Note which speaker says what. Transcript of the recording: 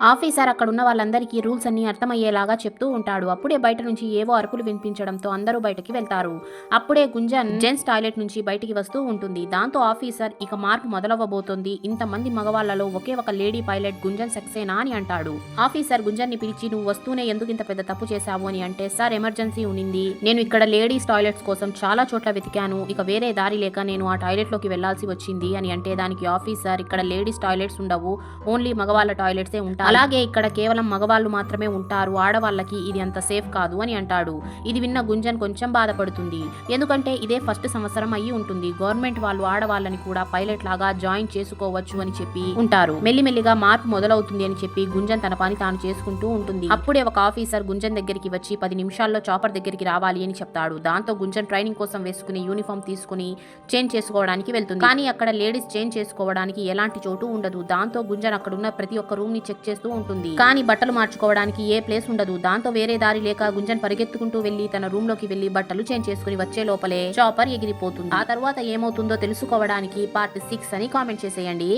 Speaker 1: Officer అక్కడున్న వాళ్ళందరికీ rules అన్ని అర్థమయ్యేలాగా చెప్తూ ఉంటాడు. అప్పుడే బయట నుంచి ఏవో అరుపులు వినిపించడంతో అందరూ బయటకి వెళ్తారు. అప్పుడే గుంజన్ జెంట్స్ టాయిలెట్ నుంచి బయటికి వస్తూ ఉంటుంది. దాంతో ఆఫీసర్ ఇక మార్పు మొదలవ్వబోతోంది, ఇంతమంది మగవాళ్లలో ఒకే ఒక లేడీ పైలట్ గుంజన్ సక్సేనా అని అంటాడు. ఆఫీసర్ గుంజన్ ని పిలిచి నువ్వు వస్తూనే ఎందుకు ఇంత పెద్ద తప్పు చేశావు అని అంటే, సార్ ఎమర్జెన్సీ ఉండింది, నేను ఇక్కడ లేడీస్ టాయిలెట్స్ కోసం చాలా చోట్ల వెతికాను, ఇక వేరే దారి లేక నేను ఆ టాయిలెట్ లోకి వెళ్లాల్సి వచ్చింది అని అంటే, దానికి ఆఫీసర్ ఇక్కడ లేడీస్ టాయిలెట్స్ ఉండవు, ఓన్లీ మగవాళ్ళ టాయిలెట్సే ఉంటాయి, అలాగే ఇక్కడ కేవలం మగవాళ్ళు మాత్రమే ఉంటారు, ఆడవాళ్ళకి ఇది అంత సేఫ్ కాదు అని అంటాడు. ఇది విన్న గుంజన్ కొంచెం బాధపడుతుంది, ఎందుకంటే ఇదే ఫస్ట్ సంవత్సరం అయ్యి ఉంటుంది, గవర్నమెంట్ వాళ్ళు ఆడవాళ్ళని కూడా పైలట్ లాగా జాయిన్ చేసుకోవచ్చు అని చెప్పి ఉంటారు. మెల్లిమెల్లిగా మార్పు మొదలవుతుంది అని చెప్పి గుంజన్ తన పని తాను చేసుకుంటూ ఉంటుంది. అప్పుడే ఒక ఆఫీసర్ గుంజన్ దగ్గరికి వచ్చి 10 నిమిషాల్లో చాపర్ దగ్గరికి రావాలి అని చెప్తాడు. దాంతో గుంజన్ ట్రైనింగ్ కోసం వేసుకుని యూనిఫామ్ తీసుకుని చేంజ్ చేసుకోవడానికి వెళ్తుంది. కానీ అక్కడ లేడీస్ చేంజ్ చేసుకోవడానికి ఎలాంటి చోటు ఉండదు. దాంతో గుంజన్ అక్కడున్న ప్రతి ఒక్క రూమ్ ని చెక్ చేస్తూ ఉంటుంది. కానీ బట్టలు మార్చుకోవడానికి ఏ ప్లేస్ ఉండదు. దాంతో వేరే దారి లేక గుంజన్ పరిగెత్తుకుంటూ వెళ్లి తన రూమ్ లోకి వెళ్లి బట్టలు చేంజ్ చేసుకుని వచ్చే లోపలే చాపర్ ఎగిరిపోతుంది. ఆ తర్వాత ఏమవుతుందో తెలుసుకోవడానికి పార్ట్ 6 అని కామెంట్ చేసేయండి.